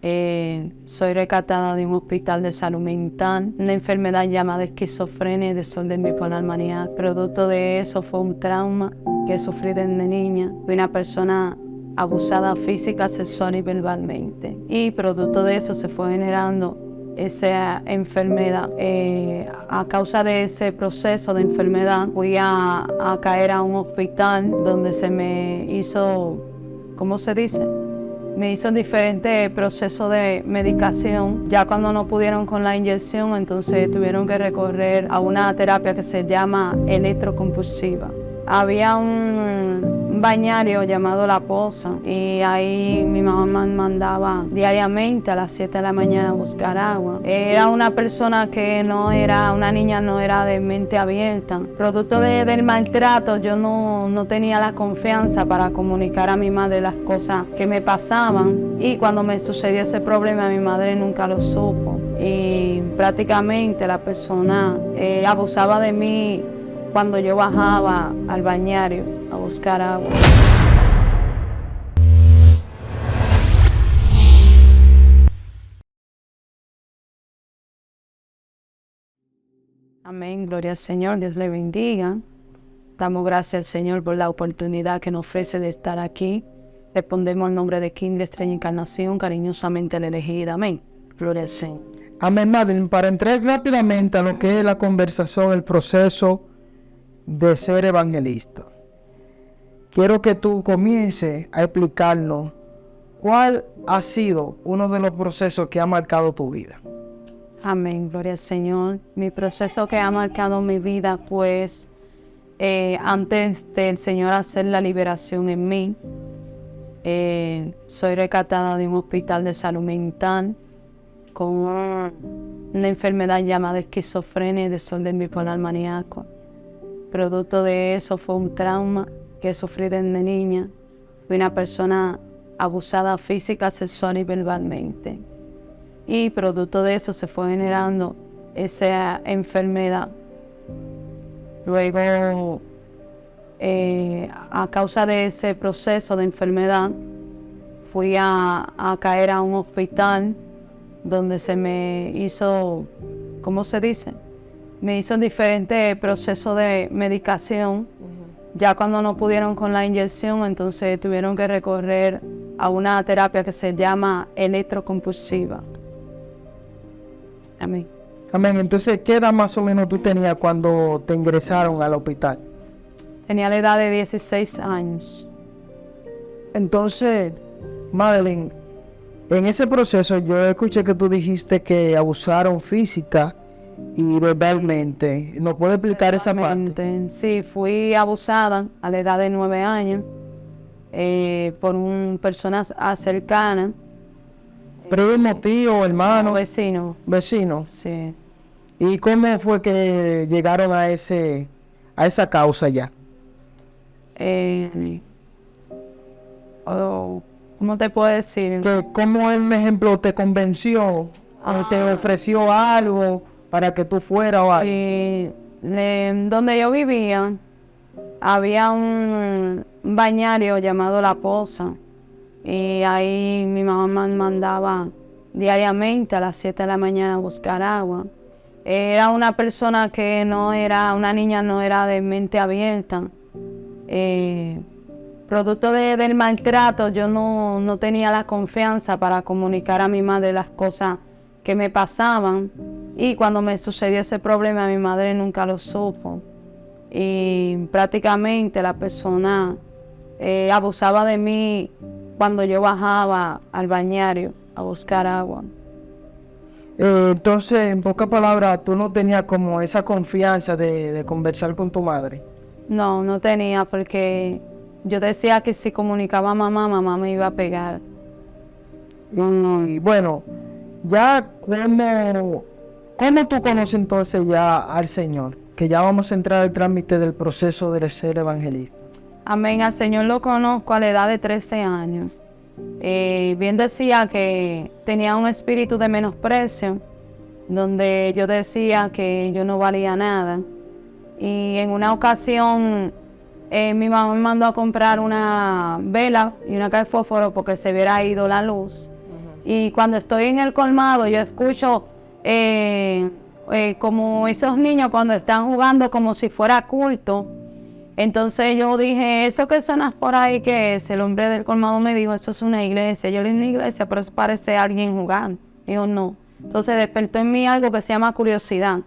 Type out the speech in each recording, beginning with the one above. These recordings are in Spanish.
Soy rescatada de un hospital de salud mental, una enfermedad llamada esquizofrenia y desorden bipolar maníaco. Producto de eso fue un trauma que sufrí desde niña. Fui una persona abusada física, sexual y verbalmente. Y producto de eso se fue generando esa enfermedad. A causa de ese proceso de enfermedad, fui a caer a un hospital donde se me hizo, ¿cómo se dice? Me hizo diferentes procesos de medicación. Ya cuando no pudieron con la inyección, entonces tuvieron que recorrer a una terapia que se llama electroconvulsiva. Había un bañario llamado La Poza y ahí mi mamá me mandaba diariamente a las 7 de la mañana a buscar agua. Era una persona que una niña no era de mente abierta. Producto del maltrato, yo no tenía la confianza para comunicar a mi madre las cosas que me pasaban, y cuando me sucedió ese problema mi madre nunca lo supo y prácticamente la persona abusaba de mí cuando yo bajaba al bañario a buscar agua. Amén, gloria al Señor, Dios le bendiga. Damos gracias al Señor por la oportunidad que nos ofrece de estar aquí. Respondemos al nombre de Kindle Estrella Encarnación, cariñosamente la elegida. Amén, gloria al Señor. Amén, Madeline. Para entrar rápidamente a lo que es la conversación, el proceso de ser evangelista, quiero que tú comiences a explicarnos cuál ha sido uno de los procesos que ha marcado tu vida. Amén, gloria al Señor. Mi proceso que ha marcado mi vida, pues, antes del Señor hacer la liberación en mí, soy rescatada de un hospital de salud mental con una enfermedad llamada esquizofrenia y desorden bipolar maníaco. Producto de eso fue un trauma que sufrí desde niña. Fui una persona abusada física, sexual y verbalmente. Y producto de eso se fue generando esa enfermedad. Luego, a causa de ese proceso de enfermedad, fui a caer a un hospital donde se me hizo, ¿cómo se dice? Me hizo diferentes procesos de medicación. Ya cuando no pudieron con la inyección, entonces tuvieron que recorrer a una terapia que se llama electroconvulsiva. Amén. Amén. Entonces, ¿qué edad más o menos tú tenías cuando te ingresaron al hospital? Tenía la edad de 16 años. Entonces, Madeline, en ese proceso yo escuché que tú dijiste que abusaron física y verbalmente. ¿Nos puede explicar esa parte? Sí, fui abusada a la edad de 9 años por personas cercanas. Primo, tío, hermano, Vecino. vecino. Sí. ¿Y cómo fue que llegaron a esa causa ya? ¿Cómo te puedo decir? ¿Cómo un ejemplo te convenció o te ofreció algo para que tú fueras o algo? Donde yo vivía había un bañario llamado La Poza y ahí mi mamá me mandaba diariamente a las 7 de la mañana a buscar agua. Era una persona que una niña no era de mente abierta. Producto del maltrato, yo no tenía la confianza para comunicar a mi madre las cosas que me pasaban. Y cuando me sucedió ese problema, mi madre nunca lo supo. Y prácticamente la persona abusaba de mí cuando yo bajaba al bañario a buscar agua. Entonces, en pocas palabras, tú no tenías como esa confianza de conversar con tu madre. No tenía, porque yo decía que si comunicaba a mamá me iba a pegar. Y bueno, ya ¿cómo tú conoces entonces ya al Señor? Que ya vamos a entrar al trámite del proceso de ser evangelista. Amén, al Señor lo conozco a la edad de 13 años. Bien decía que tenía un espíritu de menosprecio, donde yo decía que yo no valía nada. Y en una ocasión mi mamá me mandó a comprar una vela y una caja de fósforo porque se hubiera ido la luz. Y cuando estoy en el colmado, yo escucho como esos niños cuando están jugando como si fuera culto. Entonces yo dije, ¿eso que suena por ahí qué es? El hombre del colmado me dijo, eso es una iglesia. Yo le dije, una iglesia, pero eso parece alguien jugando. Dijo, no. Entonces despertó en mí algo que se llama curiosidad.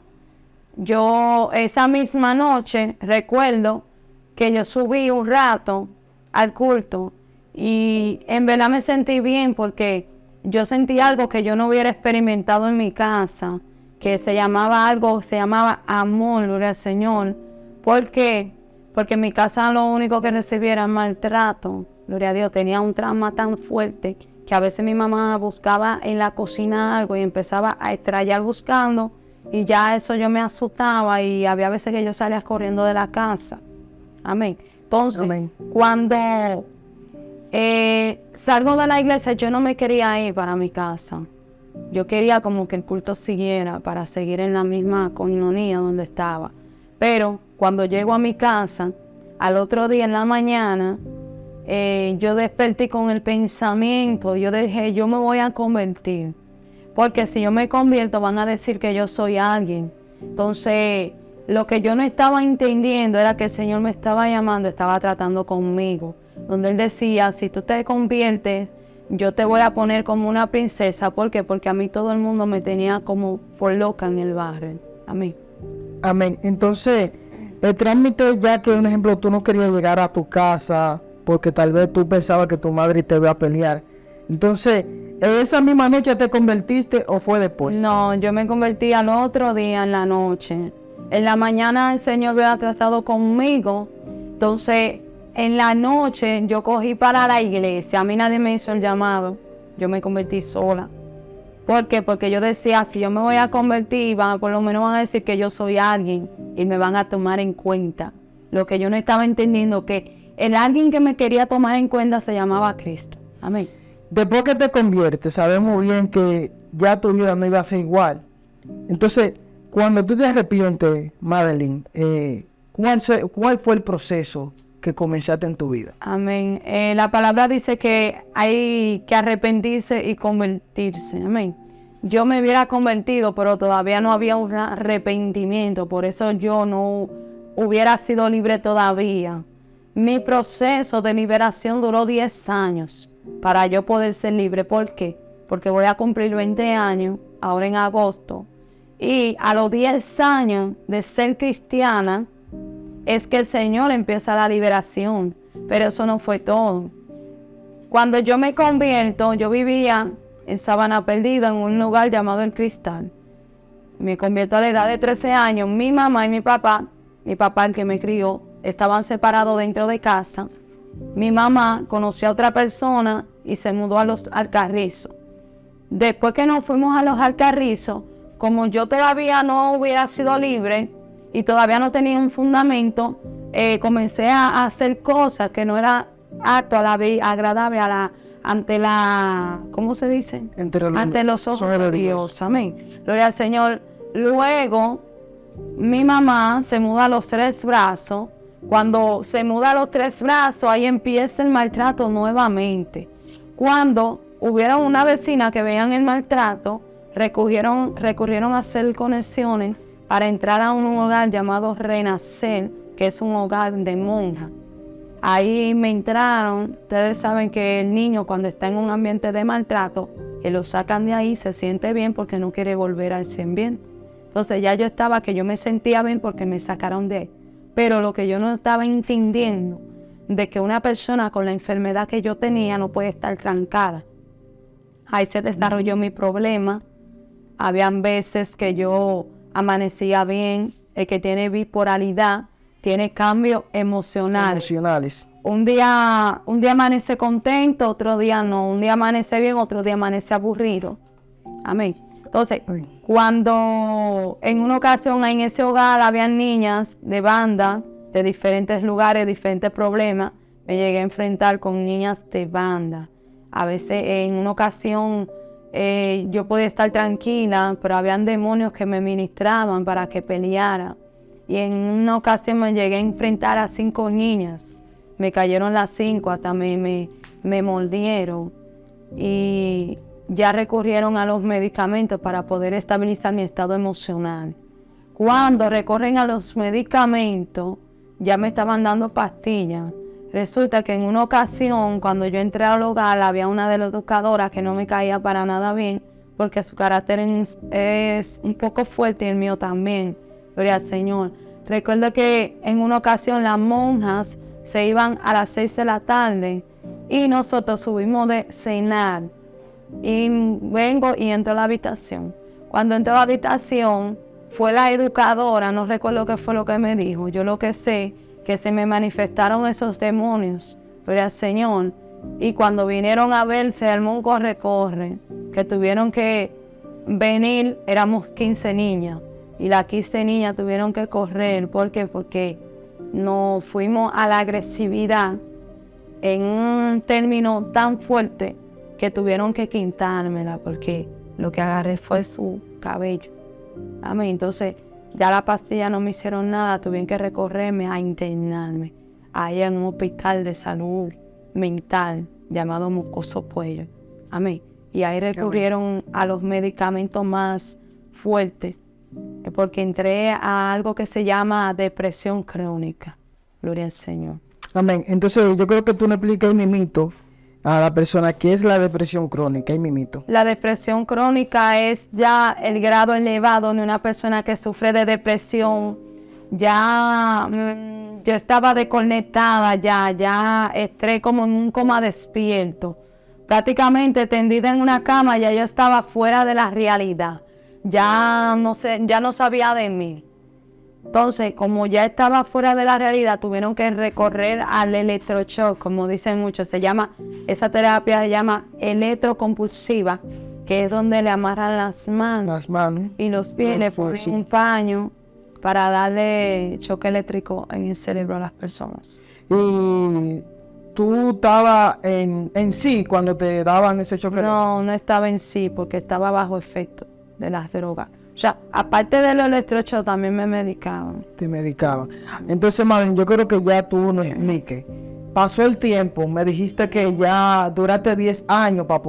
Yo esa misma noche recuerdo que yo subí un rato al culto y en verdad me sentí bien porque yo sentí algo que yo no hubiera experimentado en mi casa, que se llamaba amor, gloria al Señor. ¿Por qué? Porque en mi casa lo único que recibía era maltrato, gloria a Dios. Tenía un trauma tan fuerte que a veces mi mamá buscaba en la cocina algo y empezaba a extrañar buscando y ya eso yo me asustaba y había veces que yo salía corriendo de la casa. Amén. Entonces, amén. Cuando salgo de la iglesia, yo no me quería ir para mi casa. Yo quería como que el culto siguiera para seguir en la misma coinonía donde estaba. Pero cuando llego a mi casa, al otro día en la mañana, yo desperté con el pensamiento, yo dije, yo me voy a convertir. Porque si yo me convierto van a decir que yo soy alguien. Entonces, lo que yo no estaba entendiendo era que el Señor me estaba llamando, estaba tratando conmigo. Donde Él decía, si tú te conviertes, yo te voy a poner como una princesa. ¿Por qué? Porque a mí todo el mundo me tenía como por loca en el barrio. Amén. Amén. Entonces, el trámite, ya que, un ejemplo, tú no querías llegar a tu casa porque tal vez tú pensabas que tu madre te iba a pelear. Entonces, ¿esa misma noche te convertiste o fue después? No, yo me convertí al otro día en la noche. En la mañana el Señor había tratado conmigo. Entonces, en la noche yo cogí para la iglesia. A mí nadie me hizo el llamado. Yo me convertí sola. ¿Por qué? Porque yo decía, si yo me voy a convertir, por lo menos van a decir que yo soy alguien y me van a tomar en cuenta. Lo que yo no estaba entendiendo, que el alguien que me quería tomar en cuenta se llamaba Cristo. Amén. Después que te conviertes, sabemos bien que ya tu vida no iba a ser igual. Entonces, cuando tú te arrepientes, Madeline, ¿cuál fue el proceso que comenzaste en tu vida? Amén. La palabra dice que hay que arrepentirse y convertirse. Amén. Yo me hubiera convertido, pero todavía no había un arrepentimiento. Por eso yo no hubiera sido libre todavía. Mi proceso de liberación duró 10 años para yo poder ser libre. ¿Por qué? Porque voy a cumplir 20 años ahora en agosto. Y a los 10 años de ser cristiana, es que el Señor empieza la liberación. Pero eso no fue todo. Cuando yo me convierto, yo vivía en Sabana Perdida, en un lugar llamado El Cristal. Me convierto a la edad de 13 años. Mi mamá y mi papá el que me crió, estaban separados dentro de casa. Mi mamá conoció a otra persona y se mudó a los Alcarrizos. Después que nos fuimos a los Alcarrizos, como yo todavía no hubiera sido libre y todavía no tenía un fundamento, comencé a hacer cosas que no era apto agradable ante la, ¿cómo se dice? Ante los ojos de Dios. Amén. Gloria al Señor. Luego, mi mamá se muda a Los Tres Brazos. Cuando se muda a Los Tres Brazos, ahí empieza el maltrato nuevamente. Cuando hubieron una vecina que veían el maltrato, recurrieron a hacer conexiones para entrar a un hogar llamado Renacer, que es un hogar de monjas. Ahí me entraron. Ustedes saben que el niño cuando está en un ambiente de maltrato, que lo sacan de ahí, se siente bien porque no quiere volver a ese ambiente. Entonces ya yo estaba, que yo me sentía bien porque me sacaron de ahí. Pero lo que yo no estaba entendiendo, de que una persona con la enfermedad que yo tenía no puede estar trancada. Ahí se desarrolló mi problema. Habían veces que yo amanecía bien. El que tiene bipolaridad tiene cambios emocionales. Un día amanece contento, otro día no. Un día amanece bien, otro día amanece aburrido. Amén. Entonces, cuando en una ocasión en ese hogar habían niñas de banda, de diferentes lugares, diferentes problemas, me llegué a enfrentar con niñas de banda. A veces en una ocasión yo podía estar tranquila, pero habían demonios que me ministraban para que peleara. Y en una ocasión me llegué a enfrentar a 5 niñas. Me cayeron las 5, hasta me mordieron. Y ya recurrieron a los medicamentos para poder estabilizar mi estado emocional. Cuando recurren a los medicamentos, ya me estaban dando pastillas. Resulta que en una ocasión, cuando yo entré al hogar, había una de las educadoras que no me caía para nada bien, porque su carácter es un poco fuerte y el mío también. Gloria al Señor. Recuerdo que en una ocasión las monjas se iban a las 6 de la tarde y nosotros subimos de cenar. Y vengo y entro a la habitación. Cuando entro a la habitación, fue la educadora, no recuerdo qué fue lo que me dijo. Yo lo que sé, que se me manifestaron esos demonios, gloria al Señor. Y cuando vinieron a ver, se armó un corre-corre, que tuvieron que venir, éramos 15 niñas. Y las 15 niñas tuvieron que correr. ¿Por qué? Porque nos fuimos a la agresividad en un término tan fuerte que tuvieron que quitármela, porque lo que agarré fue su cabello. Amén. Entonces, ya las pastillas no me hicieron nada, tuvieron que recorrerme a internarme allá en un hospital de salud mental llamado Moscoso Puello. Amén. Y ahí recurrieron a los medicamentos más fuertes, porque entré a algo que se llama depresión crónica. Gloria al Señor. Amén. Entonces, yo creo que tú me explicas mi mito a la persona qué es la depresión crónica y mi mito. La depresión crónica es ya el grado elevado de una persona que sufre de depresión. Ya yo estaba desconectada, ya entré como en un coma despierto. Prácticamente tendida en una cama, ya yo estaba fuera de la realidad. Ya no sabía de mí. Entonces, como ya estaba fuera de la realidad, tuvieron que recorrer al electroshock, como dicen muchos. Esa terapia se llama electrocompulsiva, que es donde le amarran las manos y los pies, le ponen un paño para darle choque eléctrico en el cerebro a las personas. ¿Y tú estabas en sí cuando te daban ese choque eléctrico? No estaba en sí, porque estaba bajo efecto de las drogas. O sea, aparte de los electroshocks, también me medicaban. Te medicaban. Entonces, Madeline, yo creo que ya tú nos expliques. Pasó el tiempo, me dijiste que ya duraste 10 años para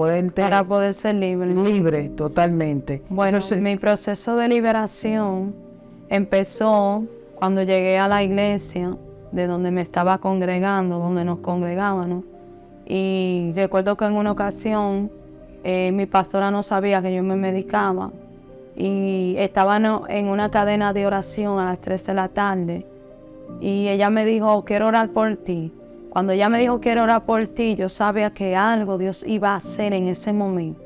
poder ser libre. Libre, totalmente. Bueno, entonces, mi proceso de liberación empezó cuando llegué a la iglesia, de donde me estaba congregando, donde nos congregábamos. Y recuerdo que en una ocasión, mi pastora no sabía que yo me medicaba. Y estaban en una cadena de oración a las 3 de la tarde. Y ella me dijo, quiero orar por ti. Cuando ella me dijo, quiero orar por ti, yo sabía que algo Dios iba a hacer en ese momento.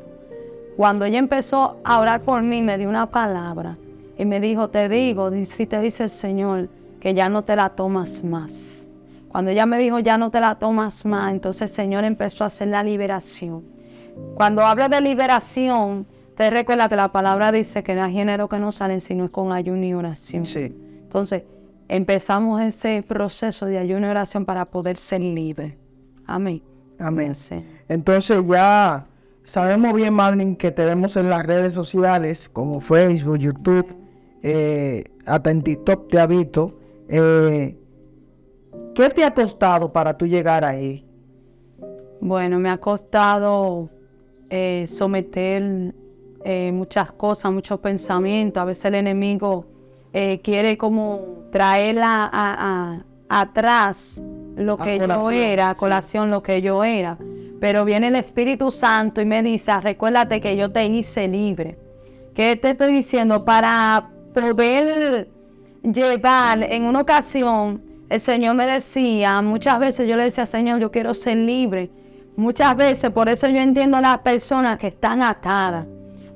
Cuando ella empezó a orar por mí, me dio una palabra. Y me dijo, te digo, si te dice el Señor, que ya no te la tomas más. Cuando ella me dijo, ya no te la tomas más, entonces el Señor empezó a hacer la liberación. Cuando habla de liberación, te recuerda que la palabra dice que no hay género que no salen sino es con ayuno y oración. Sí. Entonces, empezamos ese proceso de ayuno y oración para poder ser libres. Amén. Amén. Sí. Entonces ya sabemos bien, Madeline, que te vemos en las redes sociales como Facebook, YouTube, hasta en TikTok te ha visto. ¿Qué te ha costado para tú llegar ahí? Bueno, me ha costado someter muchas cosas, muchos pensamientos. A veces el enemigo quiere como traer atrás lo que yo era, a colación lo que yo era. Pero viene el Espíritu Santo y me dice, recuérdate que yo te hice libre. ¿Qué te estoy diciendo? Para poder llevar, en una ocasión, el Señor me decía, muchas veces yo le decía, Señor, yo quiero ser libre. Muchas veces, por eso yo entiendo a las personas que están atadas.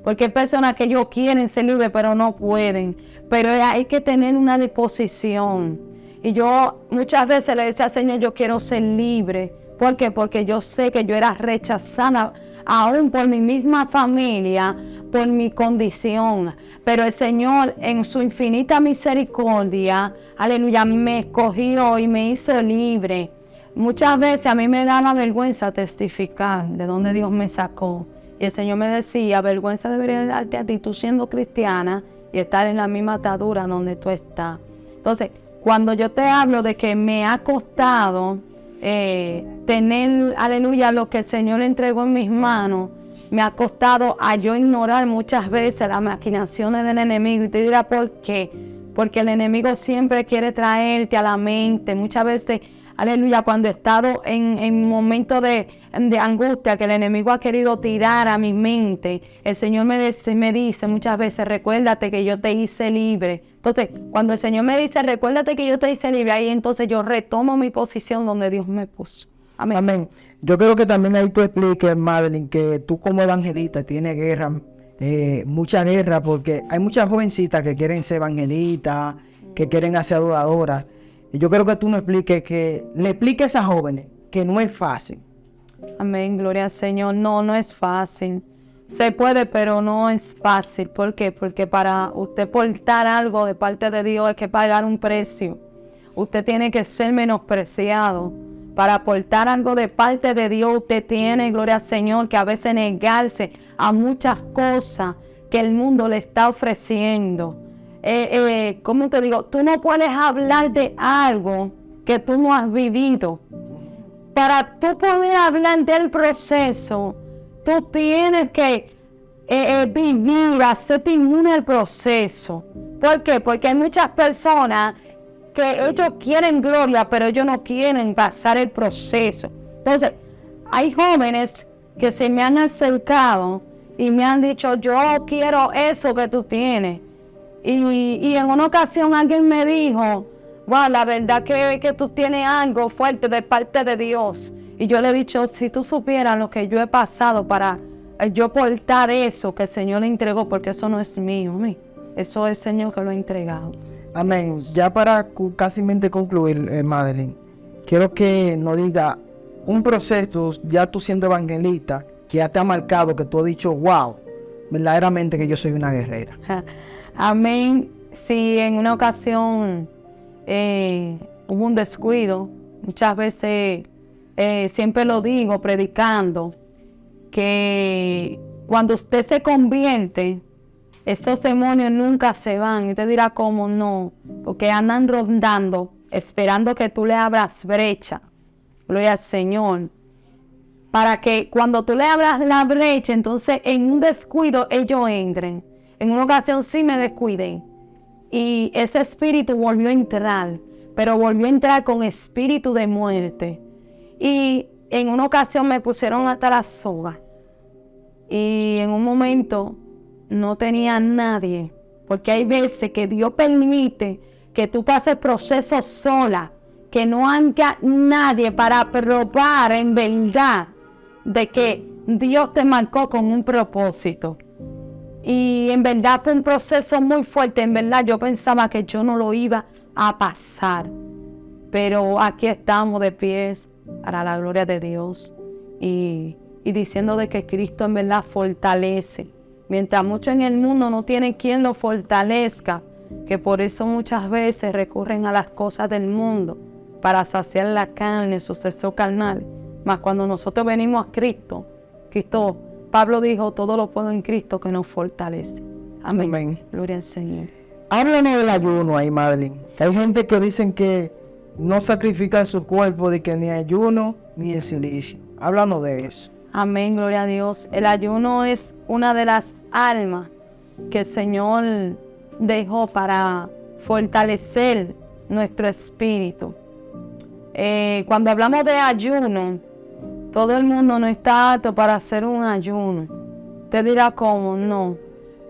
Porque hay personas que ellos quieren ser libres, pero no pueden. Pero hay que tener una disposición. Y yo muchas veces le decía, Señor, yo quiero ser libre. ¿Por qué? Porque yo sé que yo era rechazada, aún por mi misma familia, por mi condición. Pero el Señor, en su infinita misericordia, aleluya, me escogió y me hizo libre. Muchas veces a mí me da la vergüenza testificar de dónde Dios me sacó. Y el Señor me decía, vergüenza debería darte a ti, tú siendo cristiana y estar en la misma atadura donde tú estás. Entonces, cuando yo te hablo de que me ha costado tener, aleluya, lo que el Señor entregó en mis manos, me ha costado a yo ignorar muchas veces las maquinaciones del enemigo. Y te dirá por qué. Porque el enemigo siempre quiere traerte a la mente. Muchas veces, aleluya, cuando he estado en momentos de angustia, que el enemigo ha querido tirar a mi mente, el Señor me dice muchas veces, recuérdate que yo te hice libre. Entonces, cuando el Señor me dice, recuérdate que yo te hice libre, ahí entonces yo retomo mi posición donde Dios me puso. Amén. Amén. Yo creo que también ahí tú expliques, Madeline, que tú como evangelista tienes guerra, mucha guerra, porque hay muchas jovencitas que quieren ser evangelistas, que quieren ser adoradoras. Y yo creo que tú le expliques a esas jóvenes que no es fácil. Amén, gloria al Señor. No es fácil. Se puede, pero no es fácil. ¿Por qué? Porque para usted portar algo de parte de Dios hay que pagar un precio. Usted tiene que ser menospreciado. Para aportar algo de parte de Dios, usted tiene, gloria al Señor, que a veces negarse a muchas cosas que el mundo le está ofreciendo. ¿Cómo te digo? Tú no puedes hablar de algo que tú no has vivido. Para tú poder hablar del proceso, tú tienes que vivir, hacerte inmune al proceso. ¿Por qué? Porque hay muchas personas que ellos quieren gloria, pero ellos no quieren pasar el proceso. Entonces, hay jóvenes que se me han acercado y me han dicho, yo quiero eso que tú tienes. Y en una ocasión alguien me dijo, wow, la verdad que tú tienes algo fuerte de parte de Dios. Y yo le he dicho, si tú supieras lo que yo he pasado para yo portar eso que el Señor le entregó, porque eso no es mío, eso es el Señor que lo ha entregado. Amén. Ya para casi concluir, Madeline, quiero que nos diga un proceso, ya tú siendo evangelista, que ya te ha marcado, que tú has dicho, wow, verdaderamente que yo soy una guerrera. Amén. Si en una ocasión hubo un descuido, muchas veces, siempre lo digo predicando, que cuando usted se convierte, esos demonios nunca se van. Y usted dirá, ¿cómo no? Porque andan rondando, esperando que tú le abras brecha. Gloria al Señor. Para que cuando tú le abras la brecha, entonces en un descuido ellos entren. En una ocasión sí me descuidé. Y ese espíritu volvió a entrar. Pero volvió a entrar con espíritu de muerte. Y en una ocasión me pusieron hasta la soga. Y en un momento no tenía nadie, porque hay veces que Dios permite que tú pases proceso sola, que no haya nadie para probar en verdad de que Dios te marcó con un propósito. Y en verdad fue un proceso muy fuerte, en verdad yo pensaba que yo no lo iba a pasar, pero aquí estamos de pies para la gloria de Dios y diciendo de que Cristo en verdad fortalece. Mientras muchos en el mundo no tienen quien lo fortalezca, que por eso muchas veces recurren a las cosas del mundo para saciar la carne, sus deseos carnales. Mas cuando nosotros venimos a Cristo, Pablo dijo, todo lo puedo en Cristo que nos fortalece. Amén. Amén. Gloria al Señor. Háblanos del ayuno ahí, Madeline. Hay gente que dicen que no sacrifican su cuerpo, de que ni ayuno ni el silicio. Háblanos de eso. Amén, gloria a Dios. El ayuno es una de las armas que el Señor dejó para fortalecer nuestro espíritu. Cuando hablamos de ayuno, todo el mundo no está apto para hacer un ayuno. Usted dirá, ¿cómo? No.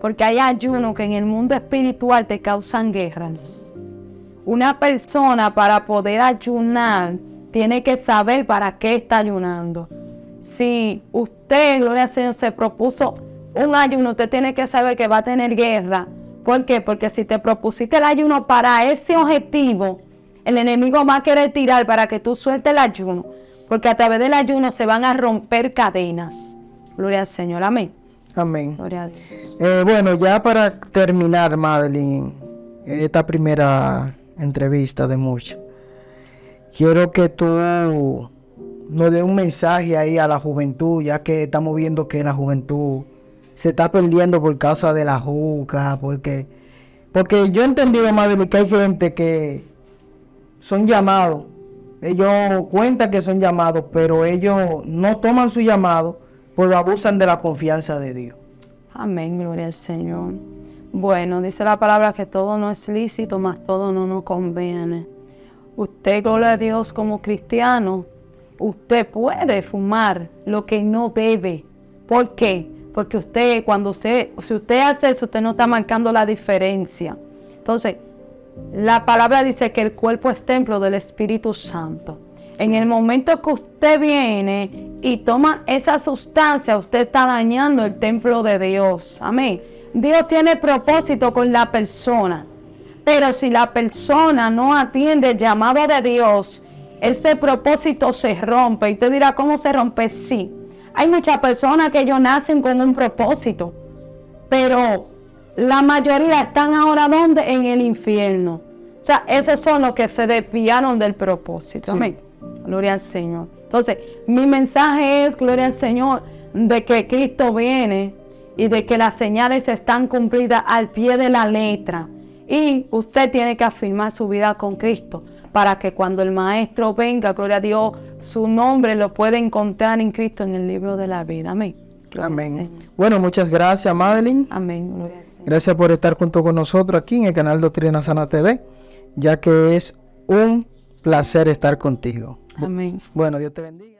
Porque hay ayunos que en el mundo espiritual te causan guerras. Una persona para poder ayunar tiene que saber para qué está ayunando. Si usted, gloria al Señor, se propuso un ayuno, usted tiene que saber que va a tener guerra. ¿Por qué? Porque si te propusiste el ayuno para ese objetivo, el enemigo va a querer tirar para que tú sueltes el ayuno. Porque a través del ayuno se van a romper cadenas. Gloria al Señor. Amén. Amén. Gloria a Dios. Bueno, ya para terminar, Madeline, esta primera entrevista de muchas, quiero que tú nos dé un mensaje ahí a la juventud, ya que estamos viendo que la juventud se está perdiendo por causa de la juca, porque yo he entendido, Madeline, que hay gente que son llamados, ellos cuentan que son llamados, pero ellos no toman su llamado pues abusan de la confianza de Dios. Amén, gloria al Señor. Bueno, dice la palabra que todo no es lícito, mas todo no nos conviene. Usted, gloria a Dios, como cristiano, usted puede fumar lo que no debe. ¿Por qué? Porque usted, si usted hace eso, usted no está marcando la diferencia. Entonces, la palabra dice que el cuerpo es templo del Espíritu Santo. En el momento que usted viene y toma esa sustancia, usted está dañando el templo de Dios. Amén. Dios tiene propósito con la persona. Pero si la persona no atiende el llamado de Dios, ese propósito se rompe. Y usted dirá, ¿cómo se rompe? Sí. Hay muchas personas que ellos nacen con un propósito. Pero la mayoría están ahora ¿dónde? En el infierno. O sea, esos son los que se desviaron del propósito. Sí. Amén. Gloria al Señor. Entonces, mi mensaje es, gloria al Señor, de que Cristo viene y de que las señales están cumplidas al pie de la letra. Y usted tiene que afirmar su vida con Cristo para que cuando el Maestro venga, gloria a Dios, su nombre lo puede encontrar en Cristo en el libro de la vida. Amén. Gloria Amén. Bueno, muchas gracias, Madeline. Amén. Gloria al Señor. Gracias por estar junto con nosotros aquí en el canal Doctrina Sana TV, ya que es un placer estar contigo. Amén. Bueno, Dios te bendiga.